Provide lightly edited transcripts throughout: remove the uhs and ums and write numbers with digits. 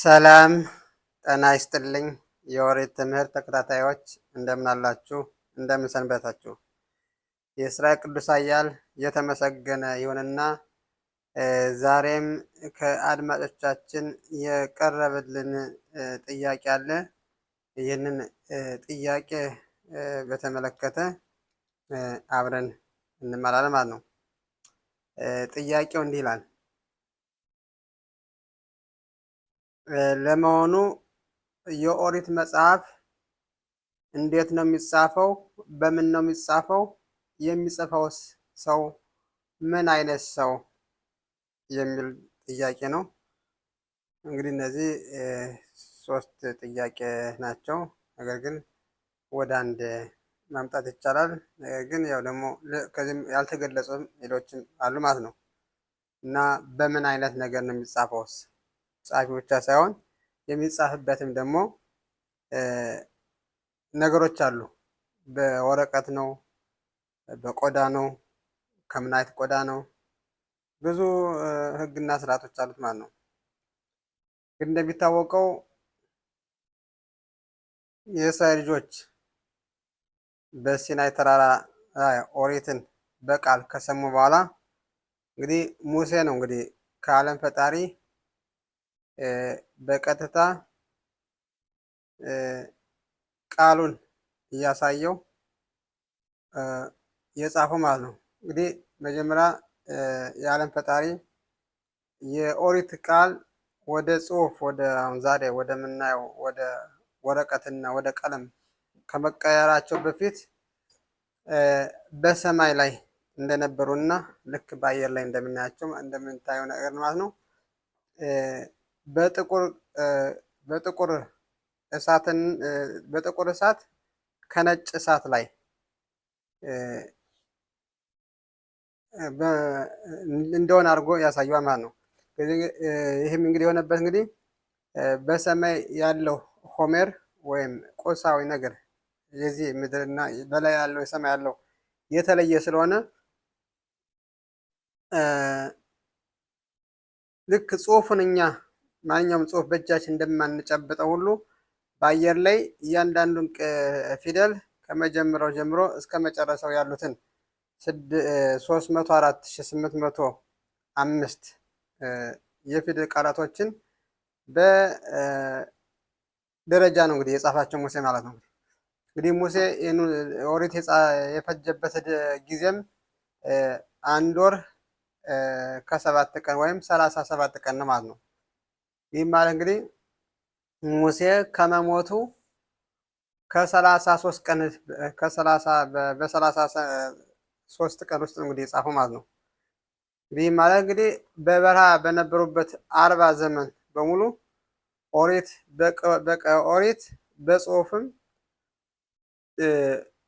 ሰላም ጤና ይስጥልኝ። የኦሪት ትምህርት ተከታታዮች እንደምን አላችሁ? እንደምን ሰንበታችሁ? የእስራኤል ቅዱስ ኃያል የተመሰገነ ይሁንና ዛሬም ከአድማጮቻችን የቀረበልን ጥያቄ አለ። ይህንን ጥያቄ በተመለከተ አብረን እንማራለን ማለት ነው። ጥያቄው እንዲህ ይላል። ለመሆኑ የኦሪት መጽሐፍ እንዴት ነው የሚጻፈው? በምን ነው የሚጻፈው? የሚጽፈውስ ሰው ምን አይነት ሰው የሚል ጥያቄ ነው። እንግዲህ እነዚህ ሶስት ጥያቄ ናቸው። ነገር ግን ወደ አንድ ማምጣት ይቻላል። ነገር ግን ያው ደግሞ ከዚህም ያልተገለጹም ሌሎችም አሉ ማለት ነው። እና በምን አይነት ነገር ነው የሚጻፈውስ? ጻፊ ብቻ ሳይሆን የሚጻፍበትም ደግሞ ነገሮች አሉ። በወረቀት ነው፣ በቆዳ ነው፣ ከምን አይነት ቆዳ ነው? ብዙ ሕግና ስርዓቶች አሉት ማለት ነው። ግን እንደሚታወቀው የእስራኤል ልጆች በሲናይ ተራራ ኦሪትን በቃል ከሰሙ በኋላ እንግዲህ ሙሴ ነው እንግዲህ ከዓለም ፈጣሪ በቀጥታ ቃሉን እያሳየው የጻፈው ማለት ነው። እንግዲህ መጀመሪያ የዓለም ፈጣሪ የኦሪት ቃል ወደ ጽሁፍ ወደ አሁን ዛሬ ወደምናየው ወደ ወረቀትና ወደ ቀለም ከመቀየራቸው በፊት በሰማይ ላይ እንደነበሩና ልክ በአየር ላይ እንደምናያቸው እንደምንታየው ነገር ማለት ነው። በጥቁር እሳት ከነጭ እሳት ላይ እንደሆነ አድርጎ ያሳየዋል ማለት ነው። ይህም እንግዲህ የሆነበት እንግዲህ በሰማይ ያለው ሆሜር ወይም ቁሳዊ ነገር የዚህ ምድርና በላይ ያለው የሰማይ ያለው የተለየ ስለሆነ ልክ ጽሁፉን እኛ ማንኛውም ጽሁፍ በእጃችን እንደማንጨብጠው ሁሉ በአየር ላይ እያንዳንዱን ፊደል ከመጀመሪያው ጀምሮ እስከ መጨረሻው ያሉትን 304805 የፊደል ቃላቶችን በደረጃ ነው እንግዲህ የጻፋቸው ሙሴ ማለት ነው። እንግዲህ ሙሴ ኦሪት የፈጀበት ጊዜም 1 ወር ከ7 ቀን ወይም 37 ቀን ነው ማለት ነው። ይህም ማለት እንግዲህ ሙሴ ከመሞቱ በ33 ቀን ውስጥ እንግዲህ የጻፈው ማለት ነው። ይህ ማለት እንግዲህ በበረሃ በነበሩበት 40 ዘመን በሙሉ ኦሪት በጽሁፍም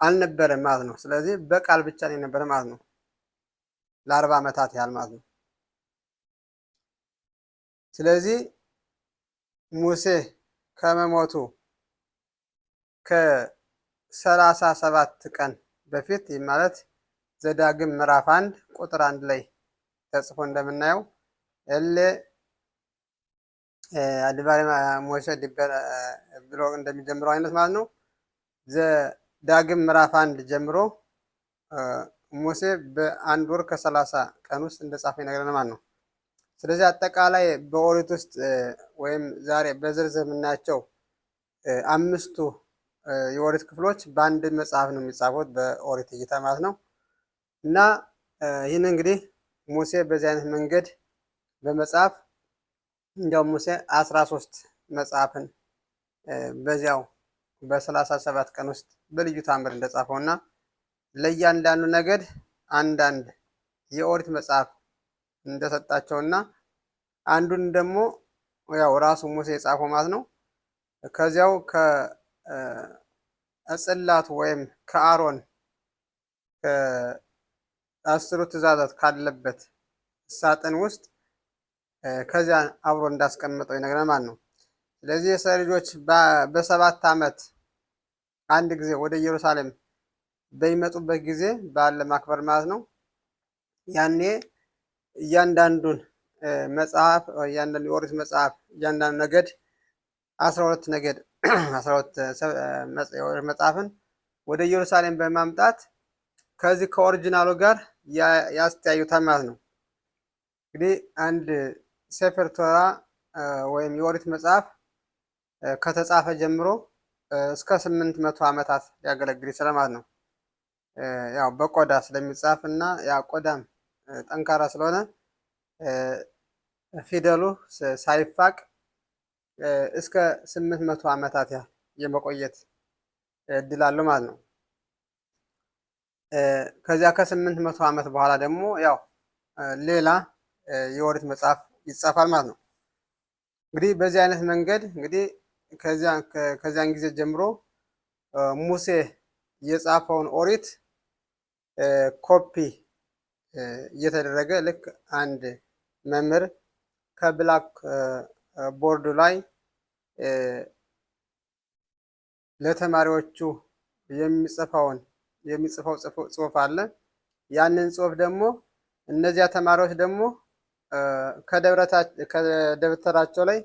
አልነበረም ማለት ነው። ስለዚህ በቃል ብቻ ነው የነበረ ማለት ነው ለ40 ዓመታት ያህል ማለት ነው። ስለዚህ ሙሴ ከመሞቱ ከ37 ቀን በፊት ይህ ማለት ዘዳግም ምዕራፍ 1 ቁጥር 1 ላይ ተጽፎ እንደምናየው እሌ አድባሪ ሞሸ ብሎ እንደሚጀምረው አይነት ማለት ነው። ዘዳግም ምዕራፍ 1 ጀምሮ ሙሴ በ1 ወር ከ30 ቀን ውስጥ እንደጻፈ ይነግረናል ማለት ነው። ስለዚህ አጠቃላይ በኦሪት ውስጥ ወይም ዛሬ በዝርዝር የምናያቸው 5ቱ የኦሪት ክፍሎች በአንድ መጽሐፍ ነው የሚጻፉት በኦሪት እይታ ማለት ነው። እና ይህን እንግዲህ ሙሴ በዚህ አይነት መንገድ በመጽሐፍ እንዲያውም ሙሴ 13 መጽሐፍን በዚያው በ37 ቀን ውስጥ በልዩ ታምር እንደጻፈው እና ለእያንዳንዱ ነገድ አንዳንድ የኦሪት መጽሐፍ እንደሰጣቸውና አንዱን ደግሞ ያው ራሱ ሙሴ የጻፈው ማለት ነው። ከዚያው ከጽላቱ ወይም ከአሮን 10ቱ ትእዛዛት ካለበት ሳጥን ውስጥ ከዚያ አብሮ እንዳስቀመጠው ይነግረናል ማለት ነው። ስለዚህ የእስራኤል ልጆች በ7 ዓመት አንድ ጊዜ ወደ ኢየሩሳሌም በሚመጡበት ጊዜ በዓል ለማክበር ማለት ነው። ያኔ እያንዳንዱን መጽሐፍ እያንዳንዱ የኦሪት መጽሐፍ እያንዳንዱ ነገድ 12 ነገድ 12 መጽሐፍን ወደ ኢየሩሳሌም በማምጣት ከዚህ ከኦሪጂናሉ ጋር ያስተያዩታል ማለት ነው። እንግዲህ አንድ ሴፈር ቶራ ወይም የኦሪት መጽሐፍ ከተጻፈ ጀምሮ እስከ 800 ዓመታት ሊያገለግል ይችላል ማለት ነው። ያው በቆዳ ስለሚጻፍ እና ያ ቆዳም ጠንካራ ስለሆነ ፊደሉ ሳይፋቅ እስከ 800 ዓመታት ያህል የመቆየት እድል አለው ማለት ነው። ከዚያ ከ800 ዓመት በኋላ ደግሞ ያው ሌላ የኦሪት መጽሐፍ ይጻፋል ማለት ነው። እንግዲህ በዚህ አይነት መንገድ እንግዲህ ከዚያን ጊዜ ጀምሮ ሙሴ የጻፈውን ኦሪት ኮፒ እየተደረገ ልክ አንድ መምህር ከብላክ ቦርዱ ላይ ለተማሪዎቹ የሚጽፈው ጽሑፍ አለ። ያንን ጽሑፍ ደግሞ እነዚያ ተማሪዎች ደግሞ ከደብተራቸው ላይ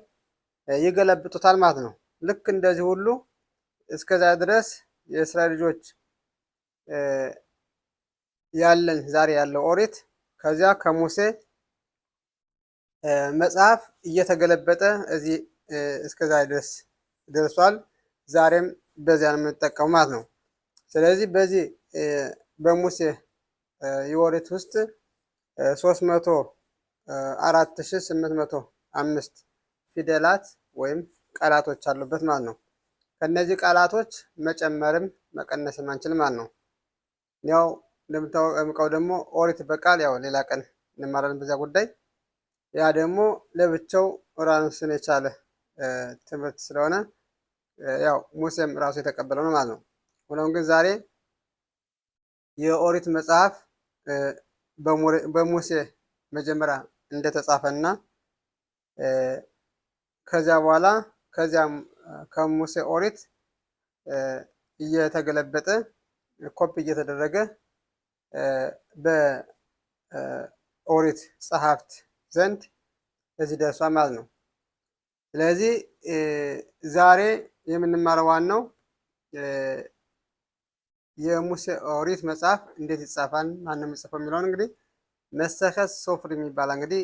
ይገለብጡታል ማለት ነው። ልክ እንደዚህ ሁሉ እስከዛ ድረስ የእስራኤል ልጆች ያለን ዛሬ ያለው ኦሪት ከዚያ ከሙሴ መጽሐፍ እየተገለበጠ እዚህ እስከዛ ድረስ ደርሷል። ዛሬም በዚያ ነው የምንጠቀመው ማለት ነው። ስለዚህ በዚህ በሙሴ የኦሪት ውስጥ 304,805 ፊደላት ወይም ቃላቶች አሉበት ማለት ነው። ከነዚህ ቃላቶች መጨመርም መቀነስም አንችልም ማለት ነው። ያው እንደምታውቀው ደግሞ ኦሪት በቃል ያው ሌላ ቀን እንማራለን በዚያ ጉዳይ። ያ ደግሞ ለብቻው ራሱን የቻለ ትምህርት ስለሆነ ያው ሙሴም ራሱ የተቀበለው ነው ማለት ነው። ሆኖም ግን ዛሬ የኦሪት መጽሐፍ በሙሴ መጀመሪያ እንደተጻፈና ከዚያ በኋላ ከዚያም ከሙሴ ኦሪት እየተገለበጠ ኮፒ እየተደረገ በኦሪት ጸሐፍት ዘንድ እዚህ ደርሷል ማለት ነው። ስለዚህ ዛሬ የምንማረው ዋናው የሙሴ ኦሪት መጽሐፍ እንዴት ይጻፋል፣ ማንም የሚጽፈው የሚለውን እንግዲህ መሰከት ሶፍር የሚባል እንግዲህ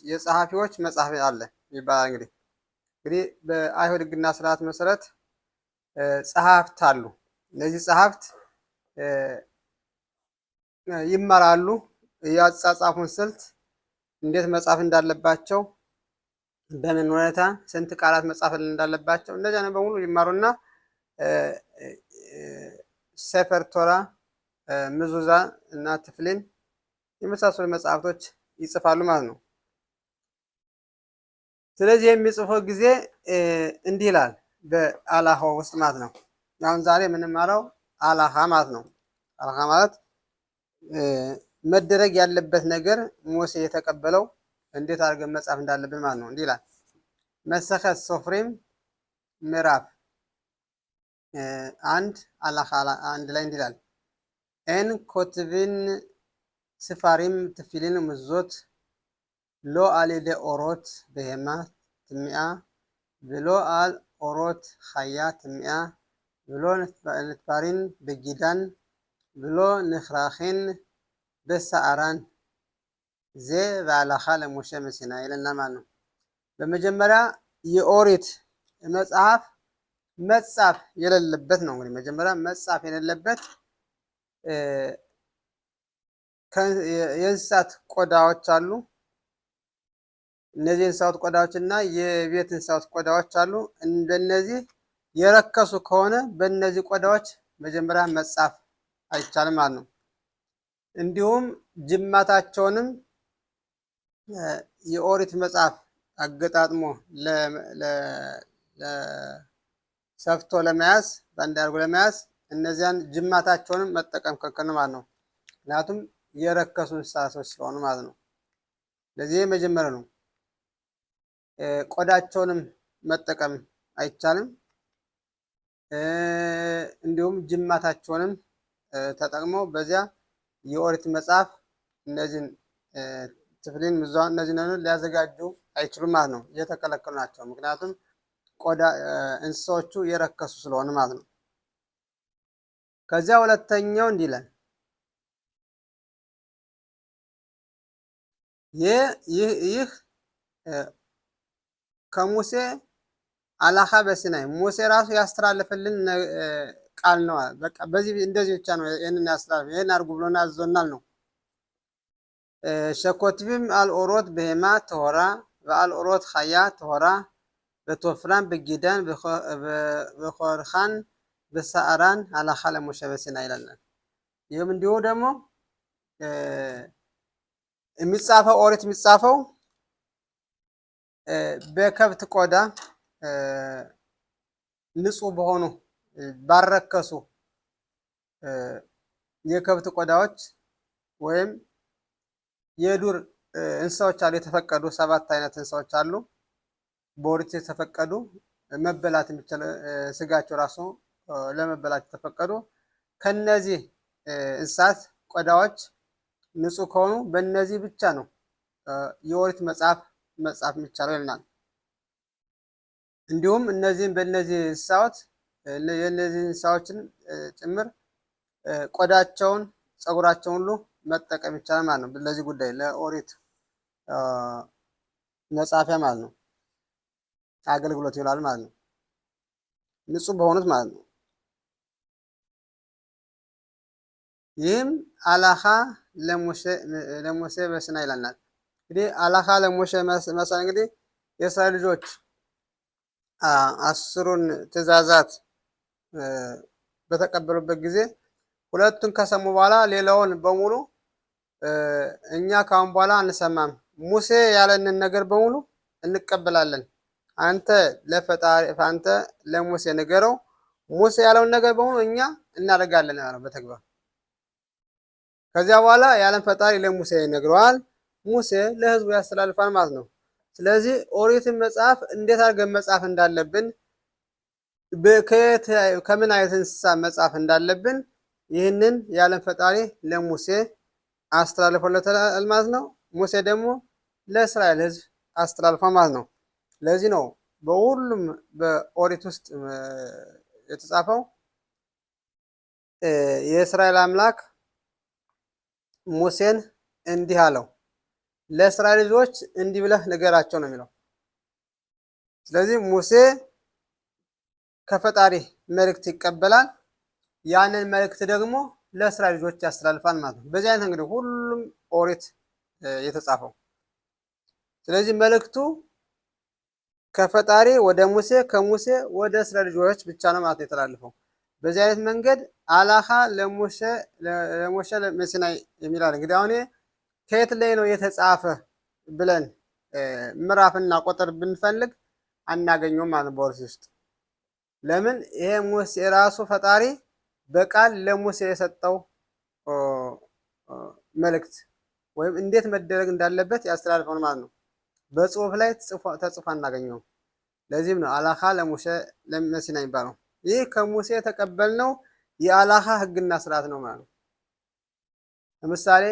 የጸሐፊዎች መጽሐፍ አለ ይባላል። እንግዲህ በአይሁድ ሕግና ስርዓት መሰረት ጸሐፍት አሉ። እነዚህ ጸሐፍት ይማራሉ። የአጻጻፉን ስልት እንዴት መጻፍ እንዳለባቸው፣ በምን ሁኔታ ስንት ቃላት መጻፍ እንዳለባቸው እንደዚያ ነው በሙሉ ይማሩና ሴፈር ቶራ፣ ምዙዛ እና ትፍሊን የመሳሰሉ መጽሐፍቶች ይጽፋሉ ማለት ነው። ስለዚህ የሚጽፈው ጊዜ እንዲህ ይላል በአላሃ ውስጥ ማለት ነው። አሁን ዛሬ የምንማረው አላሃ ማለት ነው። አላሃ ማለት መደረግ ያለበት ነገር ሙሴ የተቀበለው እንዴት አድርገን መጻፍ እንዳለብን ማለት ነው። እንዲህ ይላል መሰከት ሶፍሪም ምዕራፍ 1 አላሃ 1 ላይ እንዲህ ይላል ኤን ኮትቪን ስፋሪም ትፊሊን ምዞት ሎ አሊደ ኦሮት በሄማ ትሚያ ብሎ አል ኦሮት ሀያ ትሚያ ብሎ ንትባሪን በጊዳን ብሎ ንኽራኺን በሰዓራን ዜ በአላኻ ለሙሴ መሲና ይለና ማለት ነው። በመጀመሪያ የኦሪት መጽሐፍ መጻፍ የሌለበት ነው። እንግዲህ መጀመሪያ መጻፍ የሌለበት የእንስሳት ቆዳዎች አሉ። እነዚህ የእንስሳት ቆዳዎች እና የቤት እንስሳት ቆዳዎች አሉ። እንደነዚህ የረከሱ ከሆነ በእነዚህ ቆዳዎች መጀመሪያ መጻፍ አይቻልም ማለት ነው። እንዲሁም ጅማታቸውንም የኦሪት መጽሐፍ አገጣጥሞ ሰፍቶ ለመያዝ በአንድ አድርጎ ለመያዝ እነዚያን ጅማታቸውንም መጠቀም ክልክል ነው ማለት ነው። ምክንያቱም የረከሱ እንስሳቶች ስለሆኑ ማለት ነው። ለዚህ መጀመሪያ ነው። ቆዳቸውንም መጠቀም አይቻልም። እንዲሁም ጅማታቸውንም ተጠቅመው በዚያ የኦሪት መጽሐፍ እነዚህን ትፍሊን ምዟን እነዚህ ሊያዘጋጁ አይችሉም ማለት ነው። እየተከለከሉ ናቸው። ምክንያቱም ቆዳ እንስሳዎቹ የረከሱ ስለሆነ ማለት ነው። ከዚያ ሁለተኛው እንዲህ ይላል ይህ ከሙሴ አላኻ በሲናይ ሙሴ ራሱ ያስተላለፈልን ቃል ነው። በቃ በዚህ እንደዚህ ብቻ ነው ይሄንን ያስተላልፍ ይሄን አድርጉ ብሎና አዞናል ነው። ሸኮትቢም አልኦሮት በሄማ ተሆራ በአልኦሮት ኻያ ተሆራ በቶፍራን በጊዳን በኮርኻን በሳአራን አላኻ ለሙሴ በሲናይ ይላል። ይህም እንዲሁ ደግሞ የሚጻፈው ኦሪት የሚጻፈው በከብት ቆዳ ንጹህ በሆኑ ባረከሱ የከብት ቆዳዎች ወይም የዱር እንስሳዎች አሉ። የተፈቀዱ 7 አይነት እንስሳዎች አሉ በኦሪት የተፈቀዱ መበላት የሚችል ስጋቸው ራሱ ለመበላት የተፈቀዱ ከነዚህ እንስሳት ቆዳዎች ንጹህ ከሆኑ በእነዚህ ብቻ ነው የኦሪት መጽሐፍ የሚቻለው ይልናል። እንዲሁም እነዚህም በእነዚህ እንስሳዎች የእነዚህ እንስሳዎችን ጭምር ቆዳቸውን ፀጉራቸውን ሁሉ መጠቀም ይቻላል ማለት ነው። ለዚህ ጉዳይ ለኦሪት መጻፊያ ማለት ነው አገልግሎት ይውላል ማለት ነው። ንጹህ በሆኑት ማለት ነው። ይህም አላኻ ለሙሴ በሲናይ ይላል። እንግዲህ አላኻ ለሙሴ መሰል እንግዲህ የእስራኤል ልጆች 10ሩን ትእዛዛት በተቀበሉበት ጊዜ ሁለቱን ከሰሙ በኋላ ሌላውን በሙሉ እኛ ካሁን በኋላ አንሰማም፣ ሙሴ ያለንን ነገር በሙሉ እንቀበላለን፣ አንተ ለሙሴ ንገረው፣ ሙሴ ያለውን ነገር በሙሉ እኛ እናደርጋለን ያለው በተግባር። ከዚያ በኋላ የዓለም ፈጣሪ ለሙሴ ይነግረዋል፣ ሙሴ ለህዝቡ ያስተላልፋል ማለት ነው። ስለዚህ ኦሪትን መጽሐፍ እንዴት አድርገን መጻፍ እንዳለብን ከምን አይነት እንስሳ መጻፍ እንዳለብን ይህንን የዓለም ፈጣሪ ለሙሴ አስተላልፎለታል ማለት ነው። ሙሴ ደግሞ ለእስራኤል ህዝብ አስተላልፏል ማለት ነው። ለዚህ ነው በሁሉም በኦሪት ውስጥ የተጻፈው የእስራኤል አምላክ ሙሴን እንዲህ አለው፣ ለእስራኤል ልጆች እንዲህ ብለህ ንገራቸው ነው የሚለው። ስለዚህ ሙሴ ከፈጣሪ መልእክት ይቀበላል፣ ያንን መልእክት ደግሞ ለእስራኤል ልጆች ያስተላልፋል ማለት ነው። በዚህ አይነት እንግዲህ ሁሉም ኦሪት የተጻፈው። ስለዚህ መልእክቱ ከፈጣሪ ወደ ሙሴ ከሙሴ ወደ እስራኤል ልጆች ብቻ ነው ማለት ነው የተላለፈው። በዚህ አይነት መንገድ አላኻ ለሙሴ በሲናይ የሚላል። እንግዲህ አሁን ከየት ላይ ነው የተጻፈ ብለን ምዕራፍና ቁጥር ብንፈልግ አናገኘውም ማለት በኦሪት ውስጥ። ለምን? ይሄ ሙሴ ራሱ ፈጣሪ በቃል ለሙሴ የሰጠው መልእክት ወይም እንዴት መደረግ እንዳለበት ያስተላልፈው ማለት ነው። በጽሁፍ ላይ ተጽፎ አናገኘውም። ለዚህም ነው አላኻ ለሙሴ በሲናይ የሚባለው። ይህ ከሙሴ የተቀበልነው የአላኻ ህግና ስርዓት ነው ማለት ነው። ለምሳሌ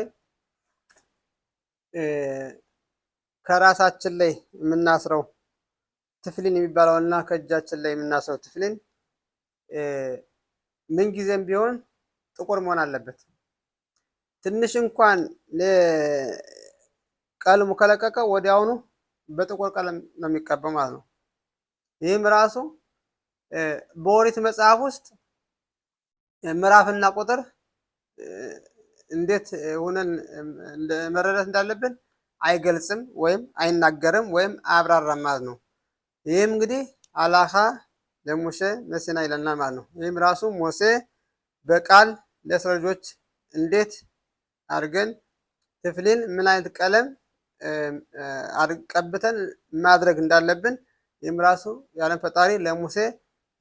ከራሳችን ላይ የምናስረው ትፍሊን የሚባለውና ከእጃችን ላይ የምናስረው ትፍሊን ምን ጊዜም ቢሆን ጥቁር መሆን አለበት። ትንሽ እንኳን ቀለሙ ከለቀቀ ወዲያውኑ በጥቁር ቀለም ነው የሚቀባው ማለት ነው። ይህም ራሱ በኦሪት መጽሐፍ ውስጥ ምዕራፍና ቁጥር እንዴት ሆነን መረዳት እንዳለብን አይገልጽም ወይም አይናገርም ወይም አያብራራም ማለት ነው። ይህም እንግዲህ አላኻ ለሙሴ በሲናይ ይለናል ማለት ነው። ይህም ራሱ ሙሴ በቃል ለእስራኤል ልጆች እንዴት አድርገን ትፍሊን ምን አይነት ቀለም ቀብተን ማድረግ እንዳለብን ይህም ራሱ የዓለም ፈጣሪ ለሙሴ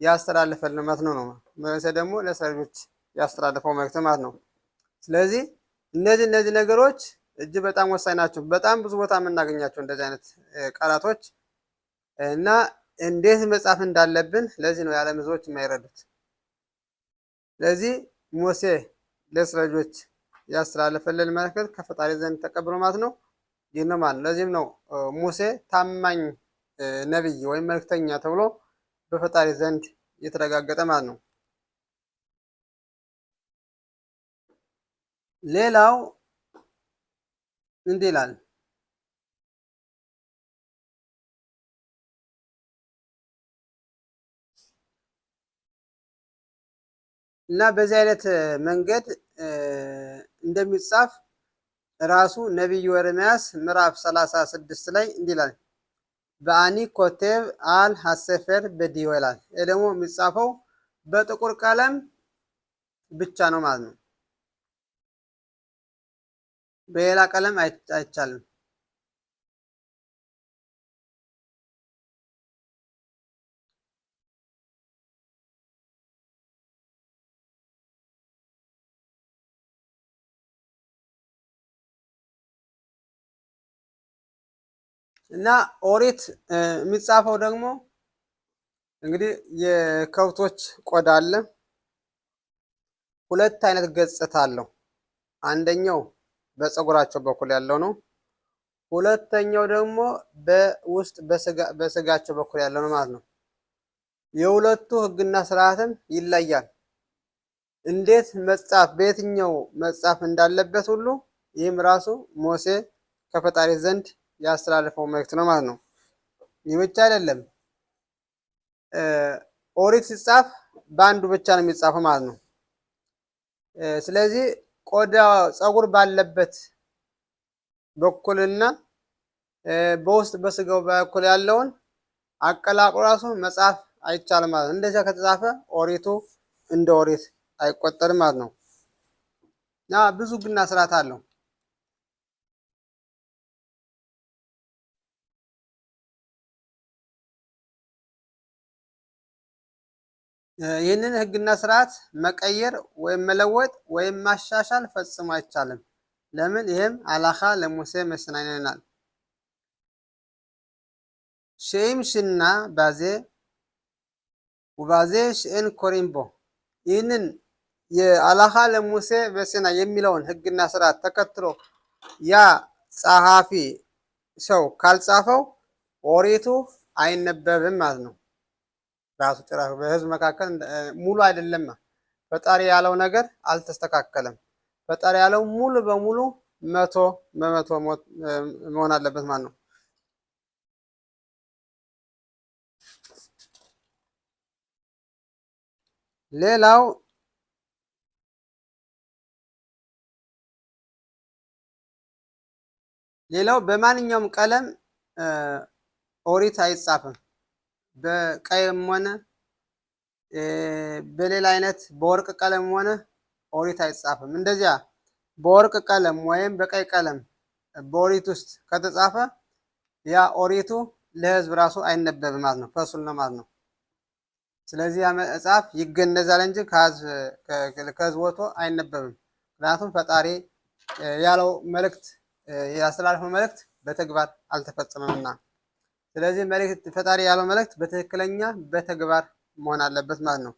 ያስተላለፈልን ማለት ነው። ሙሴ ደግሞ ለእስራኤል ልጆች ያስተላለፈው መልእክት ማለት ነው። ስለዚህ እነዚህ ነገሮች እጅግ በጣም ወሳኝ ናቸው። በጣም ብዙ ቦታ የምናገኛቸው እንደዚህ አይነት ቃላቶች እና እንዴት መጻፍ እንዳለብን ለዚህ ነው የዓለም ሕዝቦች የማይረዱት። ስለዚህ ሙሴ ለእስራኤል ልጆች ያስተላለፈልን መልእክት ከፈጣሪ ዘንድ ተቀብሎ ማለት ነው። ይህ ነው ማለት ነው። ለዚህም ነው ሙሴ ታማኝ ነቢይ ወይም መልእክተኛ ተብሎ በፈጣሪ ዘንድ የተረጋገጠ ማለት ነው። ሌላው እንዲህ ይላል እና በዚህ አይነት መንገድ እንደሚጻፍ ራሱ ነቢዩ ኤርምያስ ምዕራፍ 36 ላይ እንዲህ ይላል በአኒ ኮቴብ አል ሀሰፌር በዲዮ ይላል። ይህ ደግሞ የሚጻፈው በጥቁር ቀለም ብቻ ነው ማለት ነው። በሌላ ቀለም አይቻልም። እና ኦሪት የሚጻፈው ደግሞ እንግዲህ የከብቶች ቆዳ አለ። ሁለት አይነት ገጽታ አለው። አንደኛው በፀጉራቸው በኩል ያለው ነው። ሁለተኛው ደግሞ በውስጥ በስጋቸው በኩል ያለው ነው ማለት ነው። የሁለቱ ሕግና ስርዓትም ይለያል። እንዴት መጻፍ በየትኛው መጻፍ እንዳለበት ሁሉ ይህም ራሱ ሙሴ ከፈጣሪ ዘንድ ያስተላለፈው መልእክት ነው ማለት ነው። ይህ ብቻ አይደለም። ኦሪት ሲጻፍ በአንዱ ብቻ ነው የሚጻፈው ማለት ነው። ስለዚህ ቆዳ ፀጉር ባለበት በኩልና በውስጥ በስጋው በኩል ያለውን አቀላቅሎ ራሱ መጻፍ አይቻልም ማለት ነው። እንደዚያ ከተጻፈ ኦሪቱ እንደ ኦሪት አይቆጠርም ማለት ነው። እና ብዙ ሕግና ስርዓት አለው። ይህንን ሕግና ስርዓት መቀየር ወይም መለወጥ ወይም ማሻሻል ፈጽሞ አይቻልም። ለምን? ይህም አላኻ ለሙሴ መስናይናል ሼም ሽና ባዜ ውባዜ ሽኤን ኮሪምቦ ይህንን የአላኻ ለሙሴ በሲና የሚለውን ሕግና ስርዓት ተከትሎ ያ ጸሐፊ ሰው ካልጻፈው ኦሪቱ አይነበብም ማለት ነው። ራሱ ጭራሽ በህዝብ መካከል ሙሉ አይደለም። ፈጣሪ ያለው ነገር አልተስተካከለም። ፈጣሪ ያለው ሙሉ በሙሉ 100% መሆን አለበት ማለት ነው። ሌላው በማንኛውም ቀለም ኦሪት አይጻፍም። በቀይም ሆነ በሌላ አይነት በወርቅ ቀለም ሆነ ኦሪት አይጻፍም። እንደዚያ በወርቅ ቀለም ወይም በቀይ ቀለም በኦሪት ውስጥ ከተጻፈ ያ ኦሪቱ ለህዝብ ራሱ አይነበብም ማለት ነው። ፈሱል ነው ማለት ነው። ስለዚህ ያ መጽሐፍ ይገነዛል እንጂ ከህዝብ ወጥቶ አይነበብም። ምክንያቱም ፈጣሪ ያለው መልእክት ያስተላለፈው መልእክት በተግባር አልተፈጸመምና። ስለዚህ መልእክት ፈጣሪ ያለው መልእክት በትክክለኛ በተግባር መሆን አለበት ማለት ነው።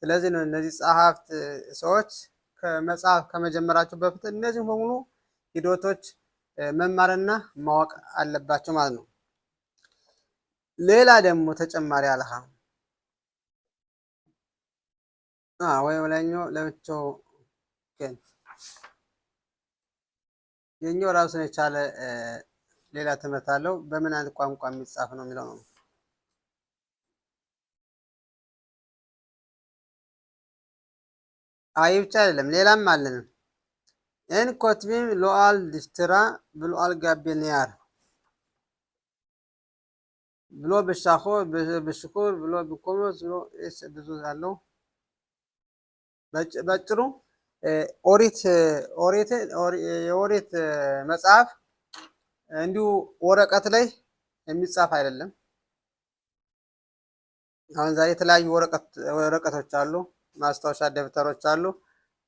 ስለዚህ ነው እነዚህ ጸሐፍት ሰዎች ከመጽሐፍ ከመጀመራቸው በፊት እነዚህ በሙሉ ሂደቶች መማርና ማወቅ አለባቸው ማለት ነው። ሌላ ደግሞ ተጨማሪ አልሃ ወይ ወላኛው ለብቻው የኛው ራሱን የቻለ ሌላ ትምህርት አለው። በምን አይነት ቋንቋ የሚጻፍ ነው የሚለው ነው። አይ ብቻ አይደለም ሌላም አለን። እን ኮትቢም ሎአል ዲፍትራ ብሎአል ጋቤኒያር ብሎ በሻኾ በሽኩር ብሎ በኮሞስ ብሎ ብዙ አለው። በጭሩ የኦሪት መጽሐፍ እንዲሁ ወረቀት ላይ የሚጻፍ አይደለም። አሁን ዛሬ የተለያዩ ወረቀቶች አሉ፣ ማስታወሻ ደብተሮች አሉ።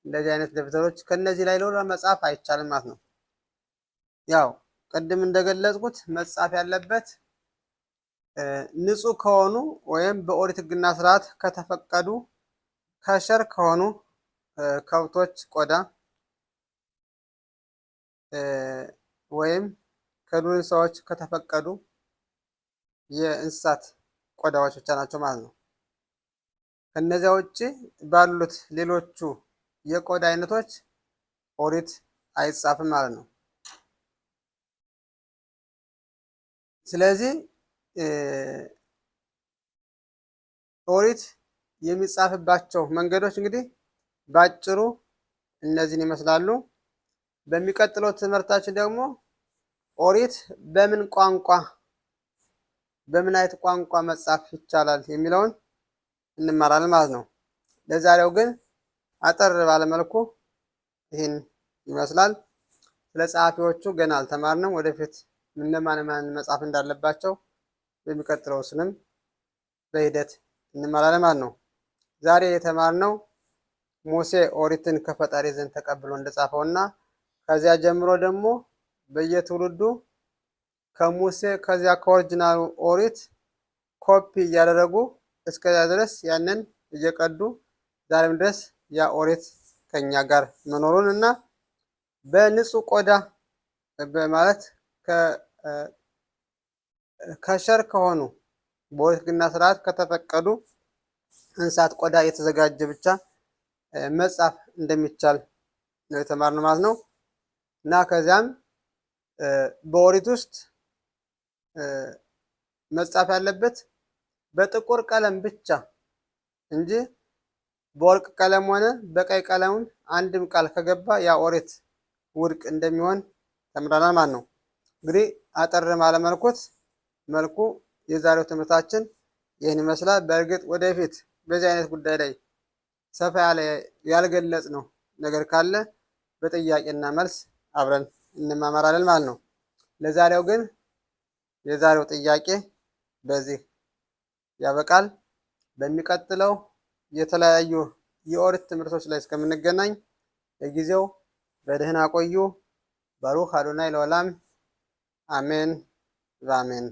እንደዚህ አይነት ደብተሮች ከነዚህ ላይ ለወራ መጻፍ አይቻልም ማለት ነው። ያው ቅድም እንደገለጽኩት መጻፍ ያለበት ንጹህ ከሆኑ ወይም በኦሪት ሕግና ስርዓት ከተፈቀዱ ከሸር ከሆኑ ከብቶች ቆዳ ወይም ከዱር እንስሳዎች ከተፈቀዱ የእንስሳት ቆዳዎች ብቻ ናቸው ማለት ነው። ከነዚያ ውጭ ባሉት ሌሎቹ የቆዳ አይነቶች ኦሪት አይጻፍም ማለት ነው። ስለዚህ ኦሪት የሚጻፍባቸው መንገዶች እንግዲህ ባጭሩ እነዚህን ይመስላሉ። በሚቀጥለው ትምህርታችን ደግሞ ኦሪት በምን አይነት ቋንቋ መጻፍ ይቻላል የሚለውን እንማራለን ማለት ነው። ለዛሬው ግን አጠር ባለመልኩ ይህን ይመስላል። ስለ ጸሐፊዎቹ ገና አልተማርንም። ወደፊት እነማን መጻፍ እንዳለባቸው በሚቀጥለው ስንም በሂደት እንማራለን ማለት ነው። ዛሬ የተማርነው ሙሴ ኦሪትን ከፈጣሪ ዘንድ ተቀብሎ እንደጻፈውና ከዚያ ጀምሮ ደግሞ በየትውልዱ ከሙሴ ከዚያ ከኦሪጂናሉ ኦሪት ኮፒ እያደረጉ እስከዚያ ድረስ ያንን እየቀዱ ዛሬም ድረስ ያ ኦሪት ከኛ ጋር መኖሩን እና በንጹህ ቆዳ በማለት ከሸር ከሆኑ በኦሪት ሕግና ስርዓት ከተፈቀዱ እንስሳት ቆዳ የተዘጋጀ ብቻ መጻፍ እንደሚቻል ነው የተማርነው ማለት ነው። እና ከዚያም በኦሪት ውስጥ መጻፍ ያለበት በጥቁር ቀለም ብቻ እንጂ በወርቅ ቀለም ሆነ በቀይ ቀለም አንድም ቃል ከገባ ያ ኦሪት ውድቅ እንደሚሆን ተምረናል ማለት ነው። እንግዲህ አጠር ባለ መልኩ የዛሬው ትምህርታችን ይህን ይመስላል። በእርግጥ ወደፊት በዚህ አይነት ጉዳይ ላይ ሰፋ ያለ ያልገለጽ ነው ነገር ካለ በጥያቄና መልስ አብረን እንማማራለን ማለት ነው። ለዛሬው ግን የዛሬው ጥያቄ በዚህ ያበቃል። በሚቀጥለው የተለያዩ የኦሪት ትምህርቶች ላይ እስከምንገናኝ ለጊዜው በደህና ቆዩ። ባሩክ አዶናይ ለዓለም አሜን በአሜን።